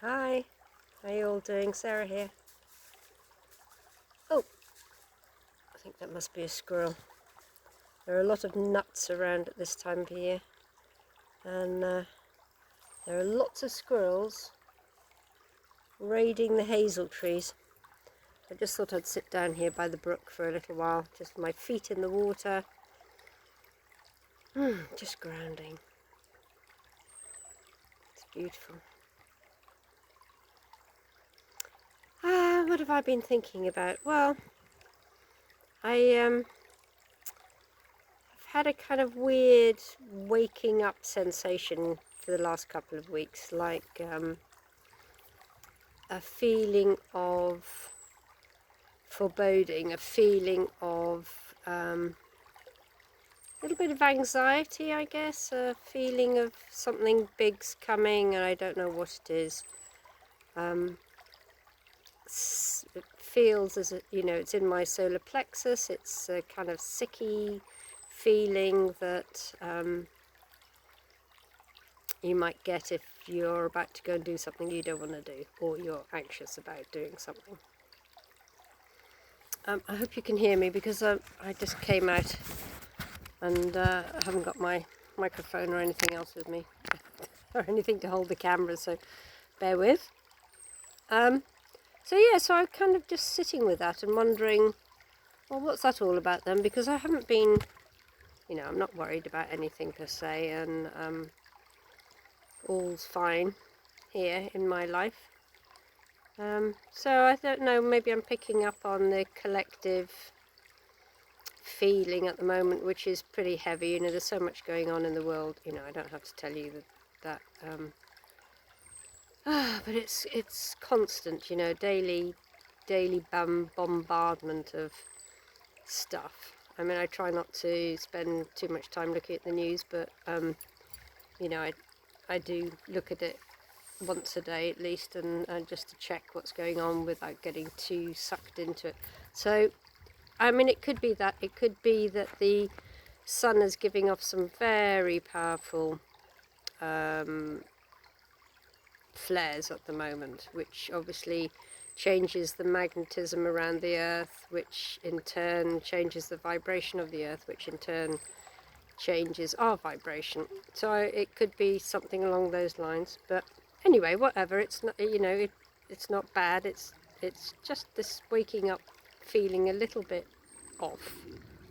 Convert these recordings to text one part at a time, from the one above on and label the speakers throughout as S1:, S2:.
S1: Hi, how you all doing? Sarah here. Oh, I think that must be a squirrel. There are a lot of nuts around at this time of year, and there are lots of squirrels raiding the hazel trees. I just thought I'd sit down here by the brook for a little while, just with my feet in the water, just grounding. It's beautiful. What have I been thinking about? Well, I've had a kind of weird waking up sensation for the last couple of weeks, like a feeling of foreboding, a feeling of a little bit of anxiety, I guess, a feeling of something big's coming and I don't know what it is. It feels as it's in my solar plexus. It's a kind of sicky feeling that you might get if you're about to go and do something you don't want to do, or you're anxious about doing something. I hope you can hear me because I just came out and I haven't got my microphone or anything else with me or anything to hold the camera, so bear with. So I'm kind of just sitting with that and wondering, well, what's that all about then? Because I haven't been, I'm not worried about anything per se, and all's fine here in my life. So I don't know, maybe I'm picking up on the collective feeling at the moment, which is pretty heavy. There's so much going on in the world. I don't have to tell you that but it's constant. Daily bombardment of stuff. I mean, I try not to spend too much time looking at the news, but I do look at it once a day at least, and just to check what's going on without getting too sucked into it. So I mean, it could be that the sun is giving off some very powerful flares at the moment, which obviously changes the magnetism around the earth, which in turn changes the vibration of the earth, which in turn changes our vibration. So it could be something along those lines, but anyway, whatever. It's not, it's not bad. It's just this waking up feeling a little bit off,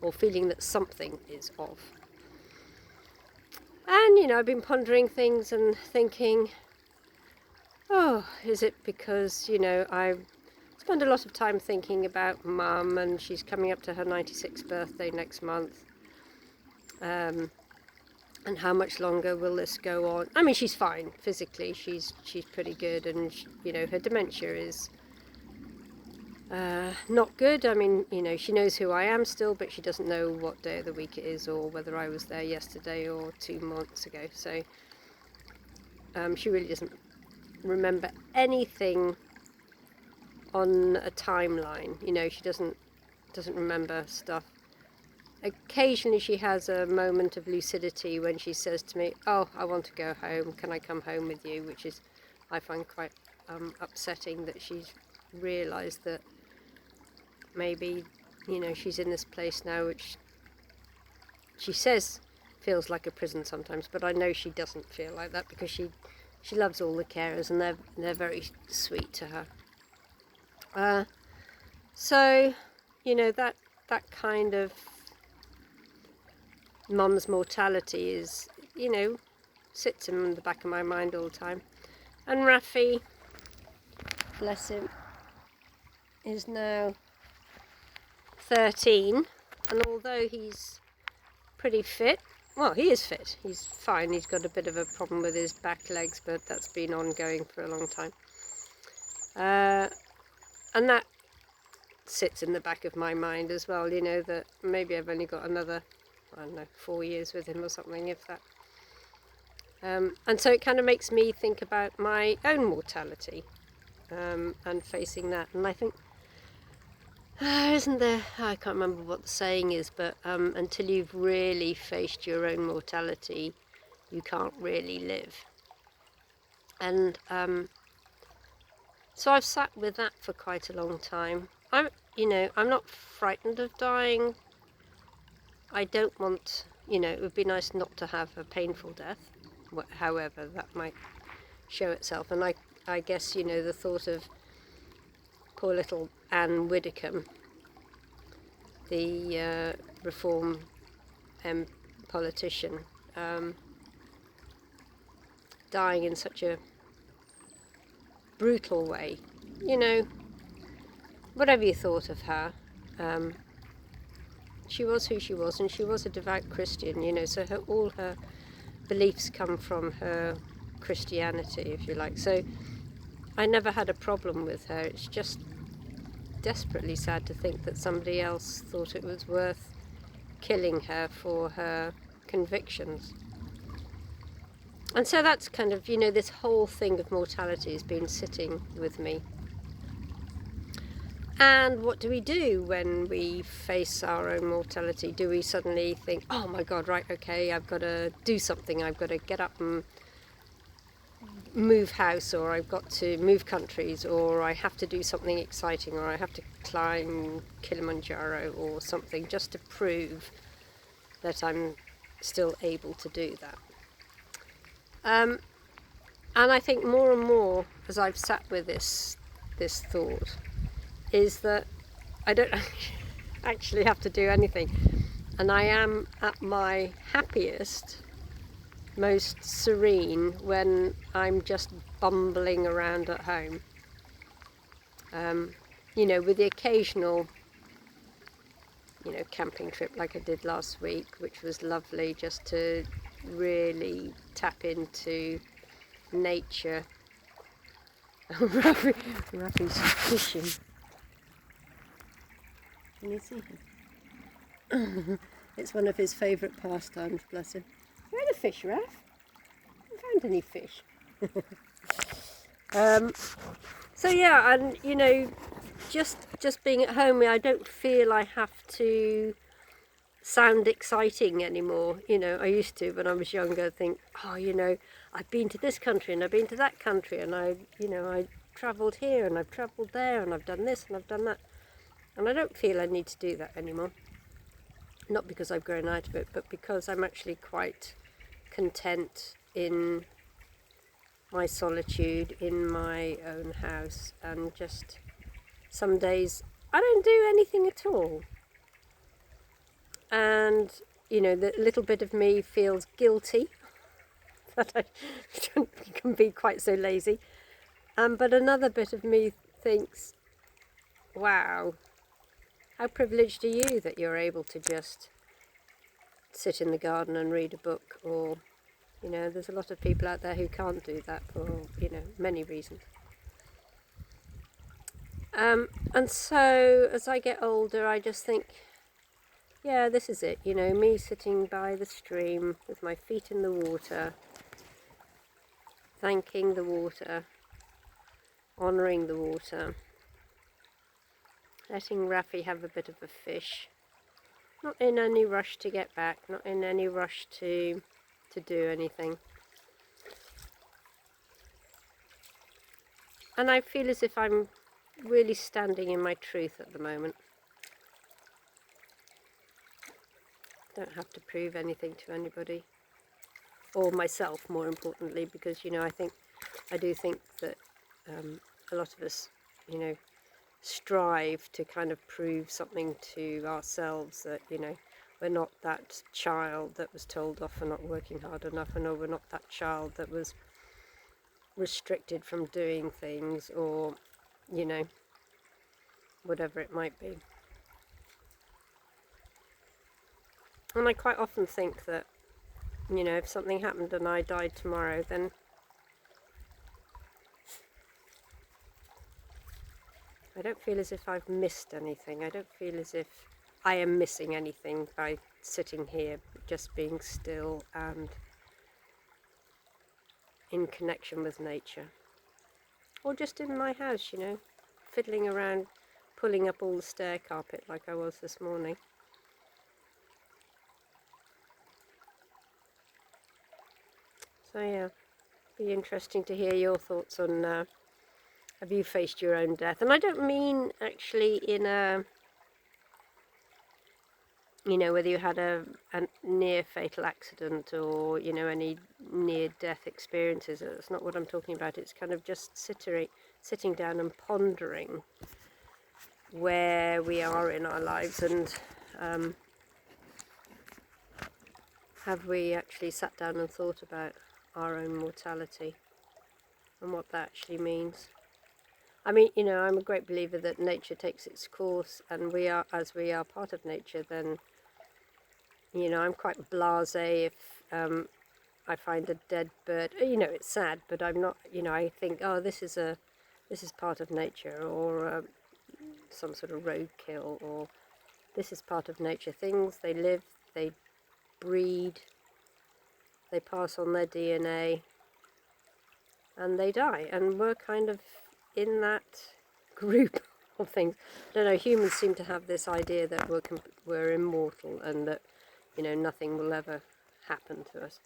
S1: or feeling that something is off. And I've been pondering things and thinking, oh, is it because I spend a lot of time thinking about Mum, and she's coming up to her 96th birthday next month. And how much longer will this go on? I mean, she's fine physically. She's pretty good, and her dementia is not good. I mean, she knows who I am still, but she doesn't know what day of the week it is, or whether I was there yesterday or 2 months ago. So she really doesn't remember anything on a timeline. She doesn't remember stuff. Occasionally she has a moment of lucidity when she says to me, oh, I want to go home, can I come home with you? Which is, I find quite upsetting, that she's realised that maybe, she's in this place now which she says feels like a prison sometimes, but I know she doesn't feel like that, because she loves all the carers, and they're very sweet to her. So, that kind of Mum's mortality is, sits in the back of my mind all the time. And Rafi, bless him, is now 13, and although he's pretty fit, well, he is fit, he's fine, he's got a bit of a problem with his back legs, but that's been ongoing for a long time. And that sits in the back of my mind as well, that maybe I've only got another, 4 years with him or something, if that. And so it kind of makes me think about my own mortality, and facing that. And I think, isn't there, I can't remember what the saying is, but until you've really faced your own mortality, you can't really live. And So I've sat with that for quite a long time. I'm not frightened of dying. I don't want, it would be nice not to have a painful death, however that might show itself. And I guess, the thought of poor little Anne Widdecombe, the Reform politician, dying in such a brutal way. Whatever you thought of her, she was who she was, and she was a devout Christian, so all her beliefs come from her Christianity, if you like. So I never had a problem with her. It's just desperately sad to think that somebody else thought it was worth killing her for her convictions. And so that's kind of, this whole thing of mortality has been sitting with me. And what do we do when we face our own mortality? Do we suddenly think, oh my God, right, okay, I've got to do something, I've got to get up and move house, or I've got to move countries, or I have to do something exciting, or I have to climb Kilimanjaro or something, just to prove that I'm still able to do that. And I think more and more, as I've sat with this thought, is that I don't actually have to do anything. And I am at my happiest, most serene, when I'm just bumbling around at home. With the occasional, camping trip like I did last week, which was lovely, just to really tap into nature. Rafi's fishing. Can you see him? It's one of his favourite pastimes, bless him. Where are the fish, Raf? I haven't found any fish. So yeah, and just being at home, I don't feel I have to sound exciting anymore. I used to, when I was younger, think, I've been to this country and I've been to that country, and I travelled here and I've travelled there and I've done this and I've done that. And I don't feel I need to do that anymore. Not because I've grown out of it, but because I'm actually quite content in my solitude, in my own house, and just some days I don't do anything at all. And, the little bit of me feels guilty that I can be quite so lazy. But another bit of me thinks, wow, how privileged are you that you're able to just sit in the garden and read a book, or, there's a lot of people out there who can't do that for, many reasons. And so as I get older, I just think, yeah, this is it, me sitting by the stream with my feet in the water, thanking the water, honouring the water, letting Rafi have a bit of a fish, not in any rush to get back, not in any rush to do anything. And I feel as if I'm really standing in my truth at the moment. Don't have to prove anything to anybody, or myself, more importantly, because I do think that a lot of us strive to kind of prove something to ourselves, that we're not that child that was told off for not working hard enough, and we're not that child that was restricted from doing things, or whatever it might be. And I quite often think that if something happened and I died tomorrow, then I don't feel as if I've missed anything. I don't feel as if I am missing anything by sitting here, just being still and in connection with nature. Or just in my house, fiddling around, pulling up all the stair carpet like I was this morning. So yeah, be interesting to hear your thoughts on Have you faced your own death? And I don't mean actually in a, you know, whether you had a near fatal accident or, you know, any near death experiences. That's not what I'm talking about. It's kind of just sitting down and pondering where we are in our lives, and have we actually sat down and thought about our own mortality and what that actually means. I mean, you know, I'm a great believer that nature takes its course, and we are, as we are part of nature, then, you know, I'm quite blasé if I find a dead bird. You know, it's sad, but I'm not, you know, I think, oh, this is part of nature, or some sort of roadkill, or this is part of nature. Things, they live, they breed, they pass on their DNA, and they die, and we're kind of in that group of things. I don't know, humans seem to have this idea that we're immortal, and that, you know, nothing will ever happen to us.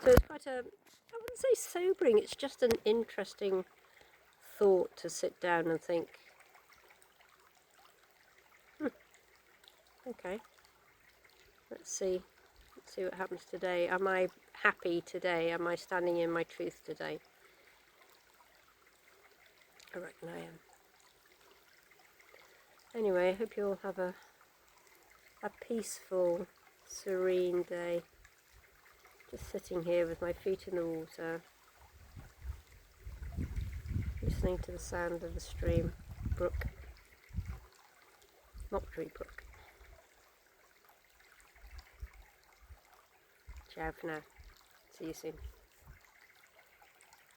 S1: So it's quite a, I wouldn't say sobering, it's just an interesting thought to sit down and think, okay, let's see what happens today. Am I happy today? Am I standing in my truth today? I reckon I am. Anyway, I hope you all have a peaceful, serene day. Just sitting here with my feet in the water, listening to the sound of the stream, brook, not Tree Brook. Ciao for now. See you soon.